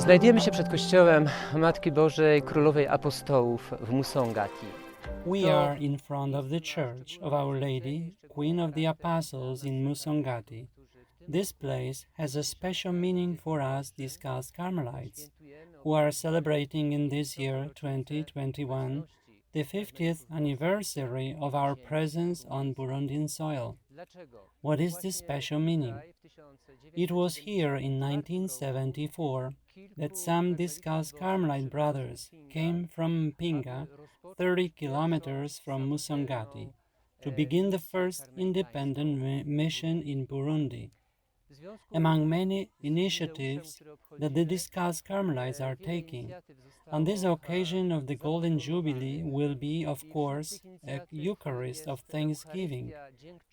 Znajdujemy się przed kościołem Matki Bożej Królowej Apostołów w Musongati. We are in front of the Church of Our Lady, Queen of the Apostles in Musongati. This place has a special meaning for us discussed Carmelites, who are celebrating in this year 2021 the 50th anniversary of our presence on Burundian soil. What is this special meaning? It was here in 1974 that some discussed Carmelite brothers came from Mpinga, 30 kilometers from Musongati, to begin the first independent mission in Burundi. Among many initiatives that the discussed Carmelites are taking, on this occasion of the Golden Jubilee will be, of course, a Eucharist of Thanksgiving,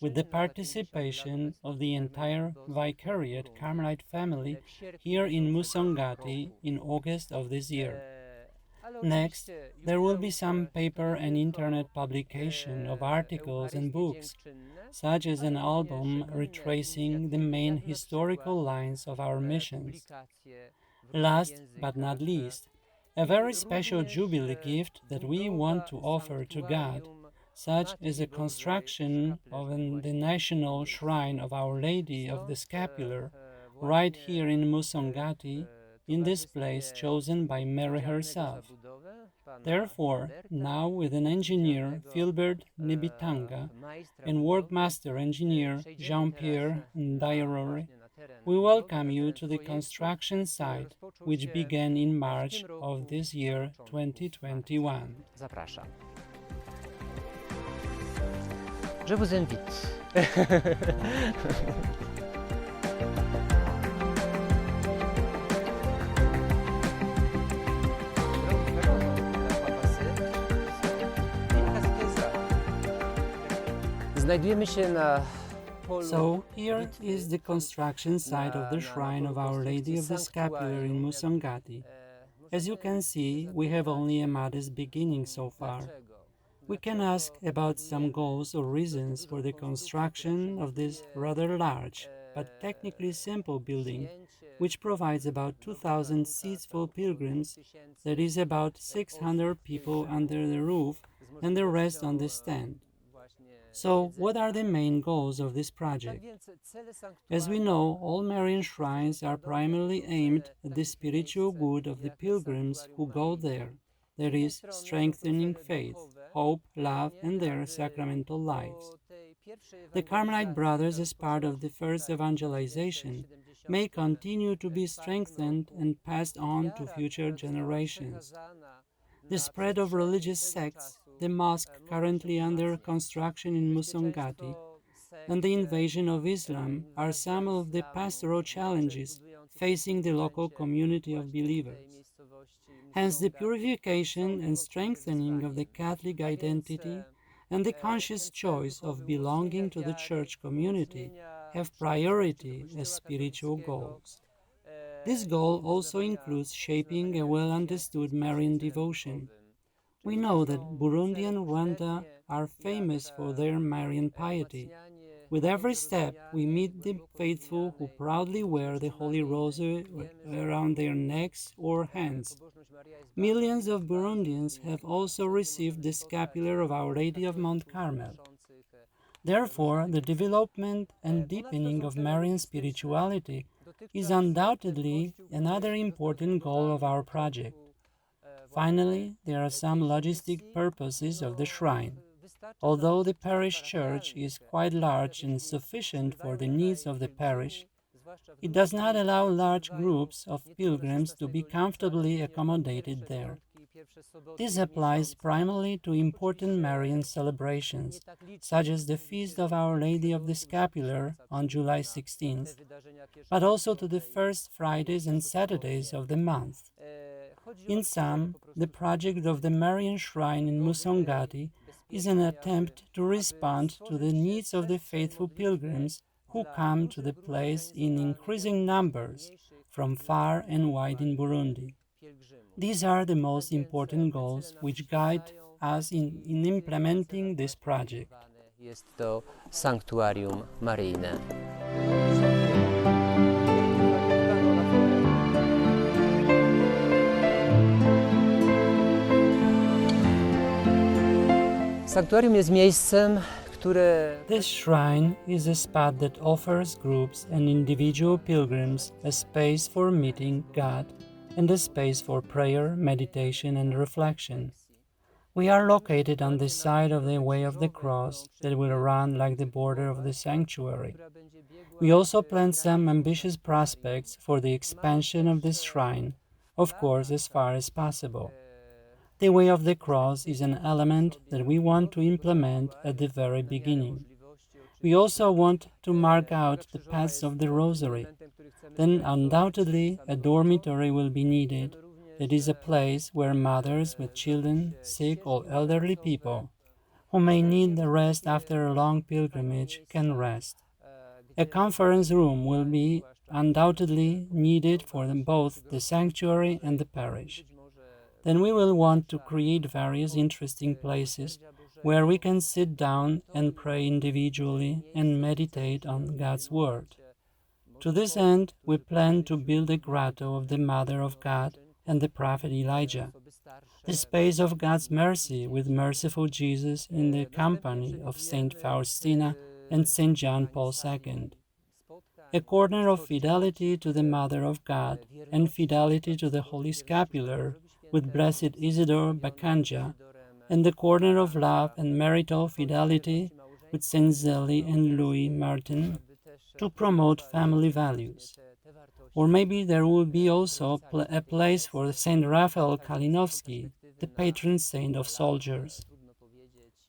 with the participation of the entire Vicariate Carmelite family here in Musongati in August of this year. Next, there will be some paper and internet publication of articles and books, such as an album retracing the main historical lines of our missions. Last but not least, a very special Jubilee gift that we want to offer to God, such as the construction of the national shrine of Our Lady of the Scapular, right here in Musongati, in this place chosen by Mary herself. Therefore, now with an engineer, Philbert Nibitanga, and workmaster engineer Jean-Pierre Diarore, we welcome you to the construction site, which began in March of this year 2021. Zapraszam. Je vous invite. Znajdujemy się na So, here is the construction site of the shrine of Our Lady of the Scapular in Musongati. As you can see, we have only a modest beginning so far. We can ask about some goals or reasons for the construction of this rather large, but technically simple building, which provides about 2,000 seats for pilgrims, that is about 600 people under the roof and the rest on the stand. So, what are the main goals of this project? As we know, all Marian shrines are primarily aimed at the spiritual good of the pilgrims who go there, that is, strengthening faith, hope, love, and their sacramental lives. The Carmelite brothers, as part of the first evangelization, may continue to be strengthened and passed on to future generations. The spread of religious sects, the mosque currently under construction in Musongati, and the invasion of Islam are some of the pastoral challenges facing the local community of believers. Hence, the purification and strengthening of the Catholic identity and the conscious choice of belonging to the church community have priority as spiritual goals. This goal also includes shaping a well-understood Marian devotion. We know that Burundi and Rwanda are famous for their Marian piety. With every step, we meet the faithful who proudly wear the Holy Rosary around their necks or hands. Millions of Burundians have also received the scapular of Our Lady of Mount Carmel. Therefore, the development and deepening of Marian spirituality is undoubtedly another important goal of our project. Finally, there are some logistic purposes of the shrine. Although the parish church is quite large and sufficient for the needs of the parish, it does not allow large groups of pilgrims to be comfortably accommodated there. This applies primarily to important Marian celebrations, such as the Feast of Our Lady of the Scapular on July 16th, but also to the first Fridays and Saturdays of the month. In sum, the project of the Marian Shrine in Musongati is an attempt to respond to the needs of the faithful pilgrims who come to the place in increasing numbers from far and wide in Burundi. These are the most important goals which guide us in implementing this project. Jest to sanktuarium maryjne. Sanktuarium jest miejscem, które... This shrine is a spot that offers groups and individual pilgrims a space for meeting God and a space for prayer, meditation, and reflection. We are located on the side of the Way of the Cross that will run like the border of the sanctuary. We also plan some ambitious prospects for the expansion of this shrine, of course, as far as possible. The Way of the Cross is an element that we want to implement at the very beginning. We also want to mark out the paths of the Rosary. Then undoubtedly a dormitory will be needed. That is a place where mothers with children, sick or elderly people, who may need the rest after a long pilgrimage, can rest. A conference room will be undoubtedly needed for both the sanctuary and the parish. Then we will want to create various interesting places where we can sit down and pray individually and meditate on God's Word. To this end, we plan to build a grotto of the Mother of God and the prophet Elijah, the space of God's mercy with merciful Jesus in the company of Saint Faustina and Saint John Paul II, a corner of fidelity to the Mother of God and fidelity to the Holy Scapular with Blessed Isidore Bakanja, and the corner of love and marital fidelity with Saint Zélie and Louis Martin to promote family values. Or maybe there will be also a place for Saint Raphael Kalinowski, the patron saint of soldiers.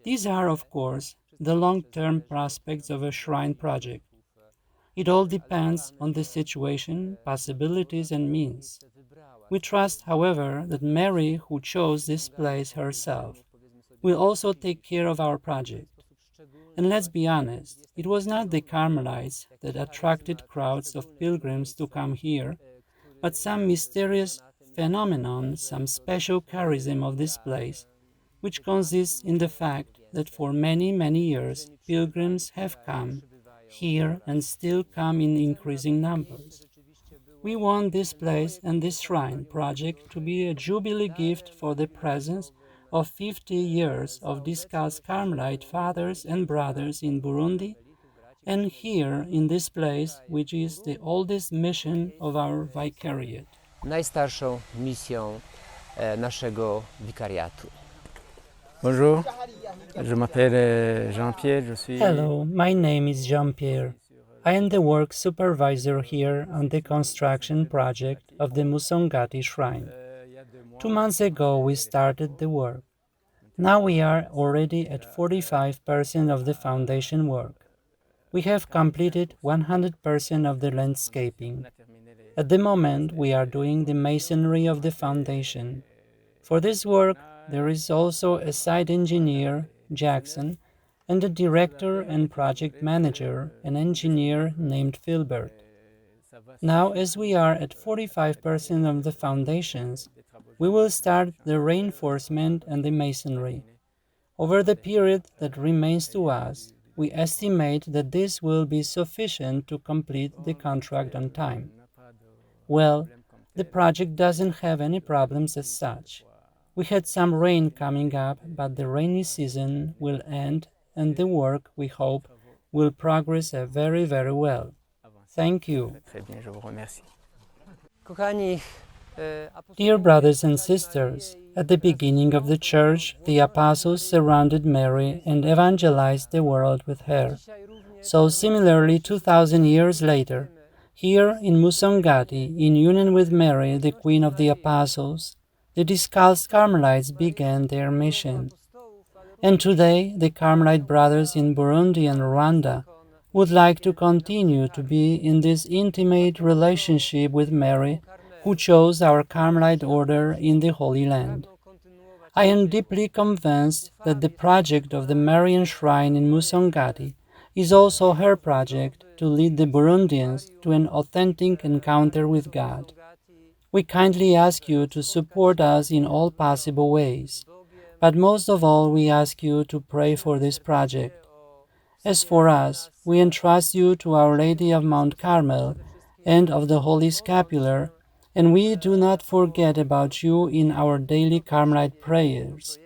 These are, of course, the long-term prospects of a shrine project. It all depends on the situation, possibilities, and means. We trust, however, that Mary, who chose this place herself, will also take care of our project. And let's be honest, it was not the Carmelites that attracted crowds of pilgrims to come here, but some mysterious phenomenon, some special charism of this place, which consists in the fact that for many, many years pilgrims have come here and still come in increasing numbers. We want this place and this shrine project to be a Jubilee gift for the presence of 50 years of discussed Carmelite fathers and brothers in Burundi, and here in this place, which is the oldest mission of our vicariate. Najstarszą misją naszego wikariatu. Bonjour, je m'appelle Jean-Pierre, je suis... Hello, my name is Jean-Pierre. I am the work supervisor here on the construction project of the Musongati shrine. 2 months ago we started the work. Now we are already at 45% of the foundation work. We have completed 100% of the landscaping. At the moment we are doing the masonry of the foundation. For this work there is also a site engineer, Jackson, and a director and project manager, an engineer named Filbert. Now, as we are at 45% of the foundations, we will start the reinforcement and the masonry. Over the period that remains to us, we estimate that this will be sufficient to complete the contract on time. Well, the project doesn't have any problems as such. We had some rain coming up, but the rainy season will end and the work, we hope, will progress very, very well. Thank you. Dear brothers and sisters, at the beginning of the Church, the apostles surrounded Mary and evangelized the world with her. So similarly, 2000 years later, here in Musongati, in union with Mary, the Queen of the Apostles, the discalced Carmelites began their mission. And today, the Carmelite brothers in Burundi and Rwanda would like to continue to be in this intimate relationship with Mary, who chose our Carmelite order in the Holy Land. I am deeply convinced that the project of the Marian Shrine in Musongati is also her project to lead the Burundians to an authentic encounter with God. We kindly ask you to support us in all possible ways. But most of all, we ask you to pray for this project. As for us, we entrust you to Our Lady of Mount Carmel and of the Holy Scapular, and we do not forget about you in our daily Carmelite prayers.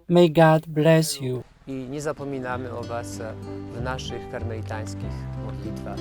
May God bless you. i nie zapominamy o Was w naszych karmelitańskich modlitwach.